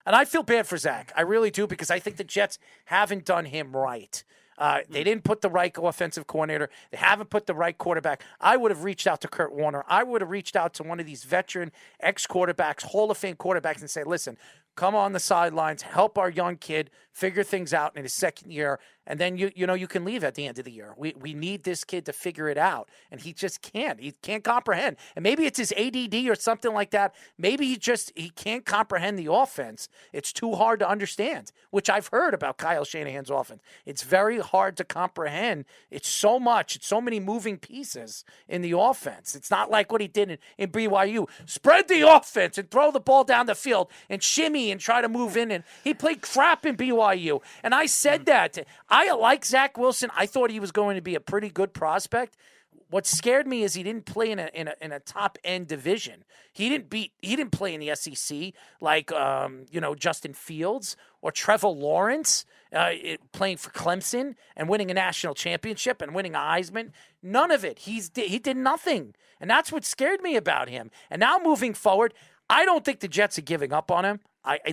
And I feel bad for Zach. I really do, because I think the Jets haven't done him right. They didn't put the right offensive coordinator. They haven't put the right quarterback. I would have reached out to Kurt Warner. I would have reached out to one of these veteran ex-quarterbacks, Hall of Fame quarterbacks, and say, listen, come on the sidelines, help our young kid figure things out in his second year, and then you can leave at the end of the year. We need this kid to figure it out, and he just can't. He can't comprehend. And maybe it's his ADD or something like that. Maybe he can't comprehend the offense. It's too hard to understand, which I've heard about Kyle Shanahan's offense. It's very hard to comprehend. It's so much. It's so many moving pieces in the offense. It's not like what he did in BYU. Spread the offense and throw the ball down the field and shimmy and try to move in. And he played crap in BYU. And I said that. I like Zach Wilson. I thought he was going to be a pretty good prospect. What scared me is he didn't play in a top end division. He didn't play in the SEC like Justin Fields or Trevor Lawrence playing for Clemson and winning a national championship and winning a Heisman. None of it. He did nothing, and that's what scared me about him. And now moving forward, I don't think the Jets are giving up on him.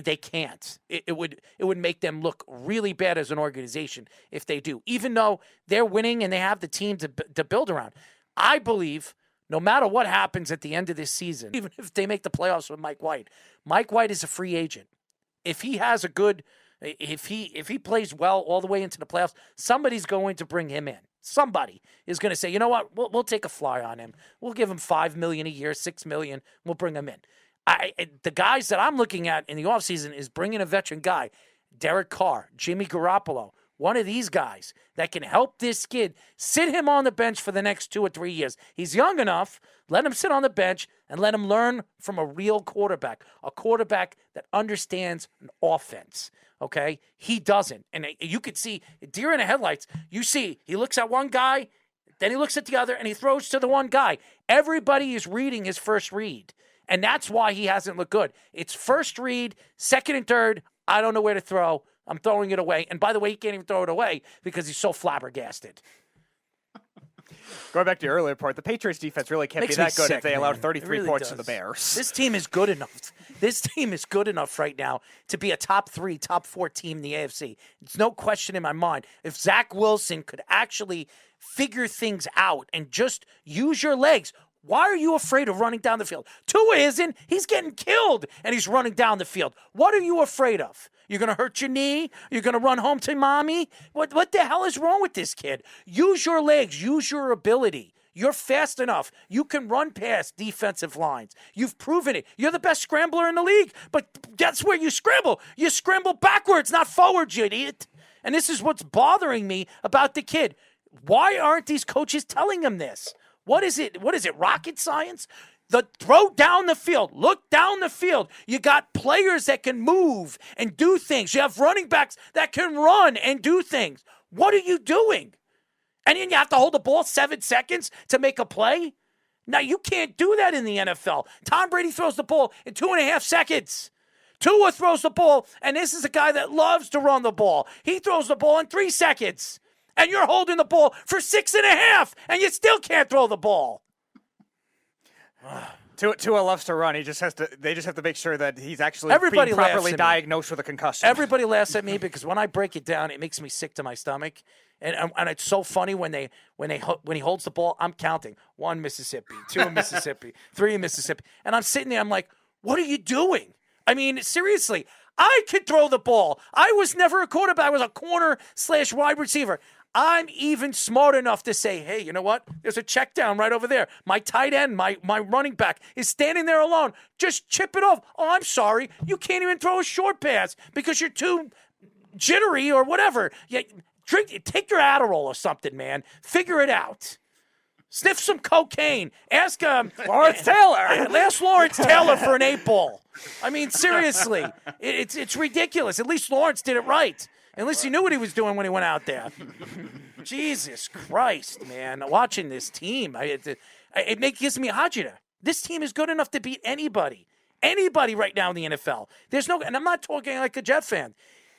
They can't. It would make them look really bad as an organization if they do, even though they're winning and they have the team to build around. I believe no matter what happens at the end of this season, even if they make the playoffs with Mike White is a free agent. If he has if he plays well all the way into the playoffs, somebody's going to bring him in. Somebody is going to say, you know what, we'll take a flyer on him. We'll give him $5 million a year, $6 million. We'll bring him in. The guys that I'm looking at in the offseason is bringing a veteran guy, Derek Carr, Jimmy Garoppolo, one of these guys that can help this kid, sit him on the bench for the next 2 or 3 years. He's young enough. Let him sit on the bench and let him learn from a real quarterback, a quarterback that understands an offense, okay? He doesn't. And you could see, deer in the headlights, you see he looks at one guy, then he looks at the other, and he throws to the one guy. Everybody is reading his first read. And that's why he hasn't looked good. It's first read, second and third, I don't know where to throw. I'm throwing it away. And by the way, he can't even throw it away because he's so flabbergasted. Going back to your earlier part, the Patriots defense really can't be that good if they allowed 33 points to the Bears. This team is good enough. This team is good enough right now to be a top 3, top 4 team in the AFC. It's no question in my mind. If Zach Wilson could actually figure things out and just use your legs, why are you afraid of running down the field? Tua isn't. He's getting killed, and he's running down the field. What are you afraid of? You're going to hurt your knee? You're going to run home to mommy? What the hell is wrong with this kid? Use your legs. Use your ability. You're fast enough. You can run past defensive lines. You've proven it. You're the best scrambler in the league, but that's where you scramble. You scramble backwards, not forwards, you idiot. And this is what's bothering me about the kid. Why aren't these coaches telling him this? What is it? Rocket science? Throw down the field. Look down the field. You got players that can move and do things. You have running backs that can run and do things. What are you doing? And then you have to hold the ball 7 seconds to make a play? Now, you can't do that in the NFL. Tom Brady throws the ball in 2.5 seconds. Tua throws the ball, and this is a guy that loves to run the ball. He throws the ball in 3 seconds. And you're holding the ball for 6.5, and you still can't throw the ball. Tua loves to run. They just have to make sure that he's actually being properly diagnosed with a concussion. Everybody laughs at me because when I break it down, it makes me sick to my stomach. And it's so funny when he holds the ball, I'm counting 1 Mississippi, 2 Mississippi, 3 Mississippi, and I'm sitting there. I'm like, what are you doing? I mean, seriously, I could throw the ball. I was never a quarterback. I was a corner/wide receiver. I'm even smart enough to say, hey, you know what? There's a check down right over there. My tight end, my running back is standing there alone. Just chip it off. Oh, I'm sorry. You can't even throw a short pass because you're too jittery or whatever. Take your Adderall or something, man. Figure it out. Sniff some cocaine. Ask Lawrence Taylor. Ask Lawrence Taylor for an 8-ball. I mean, seriously. It's ridiculous. At least Lawrence did it right. At least he knew what he was doing when he went out there. Jesus Christ, man. Watching this team, it gives me agita. This team is good enough to beat anybody. Anybody right now in the NFL. And I'm not talking like a Jet fan.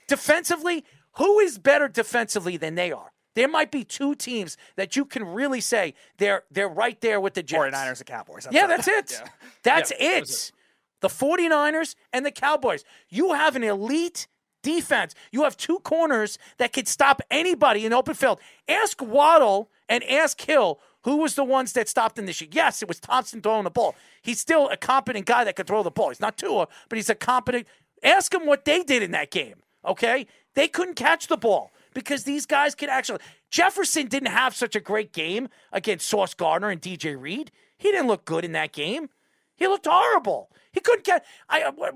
Defensively, who is better defensively than they are? There might be 2 teams that you can really say they're right there with the Jets. 49ers and Cowboys. That's it. Yeah. That's it. The 49ers and the Cowboys. You have an elite defense. You have two corners that could stop anybody in open field. Ask Waddle and ask Hill who was the ones that stopped in this year. Yes, it was Thompson throwing the ball. He's still a competent guy that could throw the ball. He's not Tua, but he's a competent. Ask him what they did in that game, okay? They couldn't catch the ball because these guys could actually. Jefferson didn't have such a great game against Sauce Gardner and DJ Reed. He didn't look good in that game. He looked horrible. He couldn't get.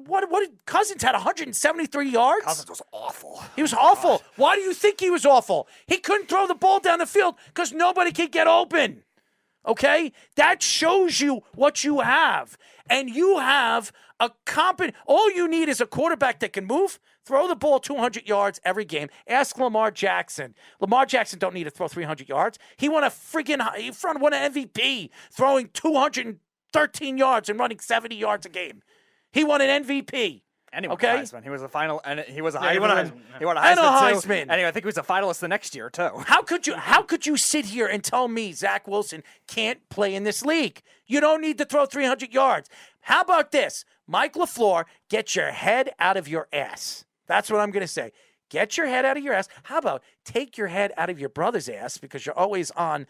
What did Cousins had 173 yards? Cousins was awful. He was awful. God. Why do you think he was awful? He couldn't throw the ball down the field because nobody could get open. Okay? That shows you what you have. And you have a competent. All you need is a quarterback that can move, throw the ball 200 yards every game. Ask Lamar Jackson. Lamar Jackson don't need to throw 300 yards. He won an MVP throwing 213 yards and running 70 yards a game. He won an MVP. And he won okay? Heisman. He was a final, and he was a Heisman. He won a Heisman. Anyway, I think he was a finalist the next year too. How could you sit here and tell me Zach Wilson can't play in this league? You don't need to throw 300 yards. How about this? Mike LaFleur, get your head out of your ass. That's what I'm going to say. Get your head out of your ass. How about take your head out of your brother's ass because you're always on,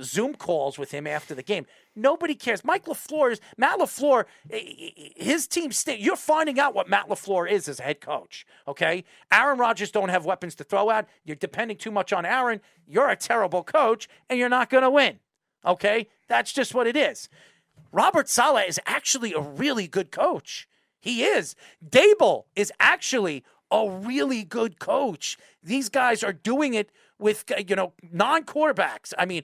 Zoom calls with him after the game. Nobody cares. Matt LaFleur, his team, you're finding out what Matt LaFleur is as a head coach, okay? Aaron Rodgers don't have weapons to throw at. You're depending too much on Aaron. You're a terrible coach, and you're not going to win, okay? That's just what it is. Robert Saleh is actually a really good coach. He is. Dable is actually a really good coach. These guys are doing it with, non-quarterbacks. I mean,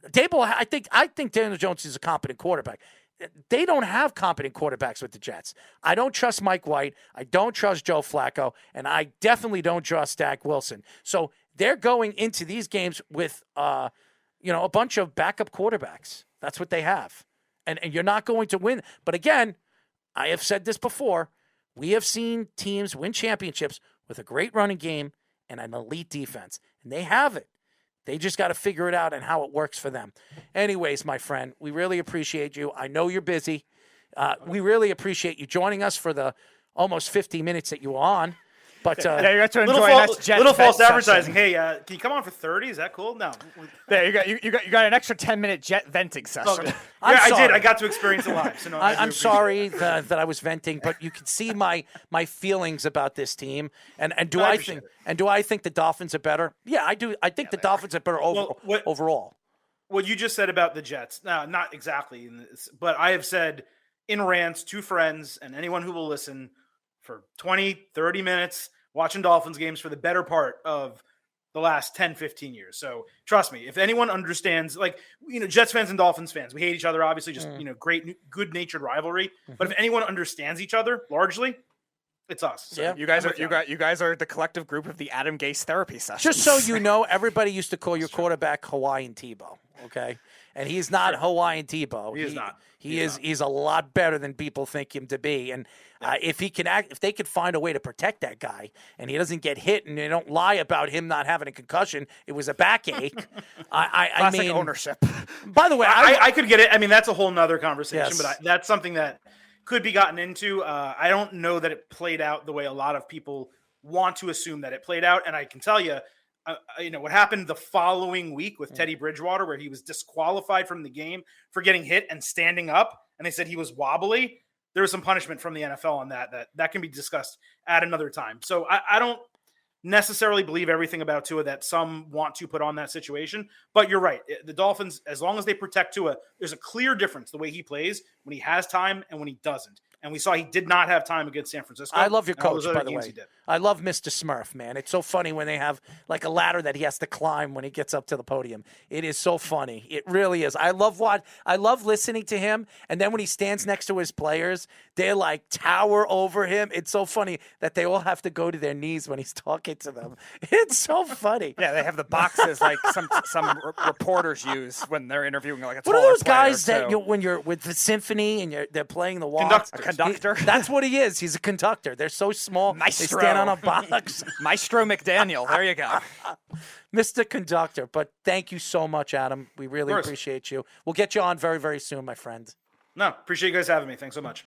Dable, I think Daniel Jones is a competent quarterback. They don't have competent quarterbacks with the Jets. I don't trust Mike White. I don't trust Joe Flacco. And I definitely don't trust Zach Wilson. So they're going into these games with, a bunch of backup quarterbacks. That's what they have. And you're not going to win. But again, I have said this before. We have seen teams win championships with a great running game and an elite defense. And they have it. They just got to figure it out and how it works for them. Anyways, my friend, we really appreciate you. I know you're busy. We really appreciate you joining us for the almost 50 minutes that you were on. But you got to enjoy little false advertising. Hey, can you come on for 30? Is that cool? No. There you got an extra 10-minute jet venting session. Okay. I did. I got to experience it live. So no, I'm sorry that I was venting, but you can see my feelings about this team. And do I think the Dolphins are better? Yeah, I do. I think the Dolphins are better overall. What you just said about the Jets, not exactly, but I have said in rants to friends and anyone who will listen for 20, 30 minutes watching Dolphins games for the better part of the last 10, 15 years. So trust me, if anyone understands, Jets fans and Dolphins fans, we hate each other, obviously, just, great, good-natured rivalry. Mm-hmm. But if anyone understands each other, largely, it's us. So yeah. You guys are the collective group of the Adam Gase therapy sessions. Just so you know, everybody used to call your quarterback Hawaiian Tebow, okay? And he's not Hawaiian Tebow. He is not. He's a lot better than people think him to be. And if they could find a way to protect that guy, and he doesn't get hit, and they don't lie about him not having a concussion, it was a backache. I mean, ownership. By the way, I could get it. I mean, that's a whole nother conversation. Yes. But that's something that could be gotten into. I don't know that it played out the way a lot of people want to assume that it played out. And I can tell you, what happened the following week with Teddy Bridgewater, where he was disqualified from the game for getting hit and standing up, and they said he was wobbly. There was some punishment from the NFL on that can be discussed at another time. So I don't necessarily believe everything about Tua that some want to put on that situation, but you're right. The Dolphins, as long as they protect Tua, there's a clear difference the way he plays when he has time and when he doesn't. And we saw he did not have time against San Francisco. I love your coach, by the way. I love Mr. Smurf, man. It's so funny when they have like a ladder that he has to climb when he gets up to the podium. It is so funny. It really is. I love listening to him. And then when he stands next to his players, they like tower over him. It's so funny that they all have to go to their knees when he's talking to them. It's so funny. Yeah, they have the boxes like some reporters use when they're interviewing like a taller player. What are those guys too. that when you're with the symphony and they're playing the waltz? Conductor. That's what he is. He's a conductor. They're so small. Maestro. They stand on a box. Maestro McDaniel. There you go. Mr. Conductor. But thank you so much, Adam. We really appreciate you. We'll get you on very, very soon, my friend. No, appreciate you guys having me. Thanks so much.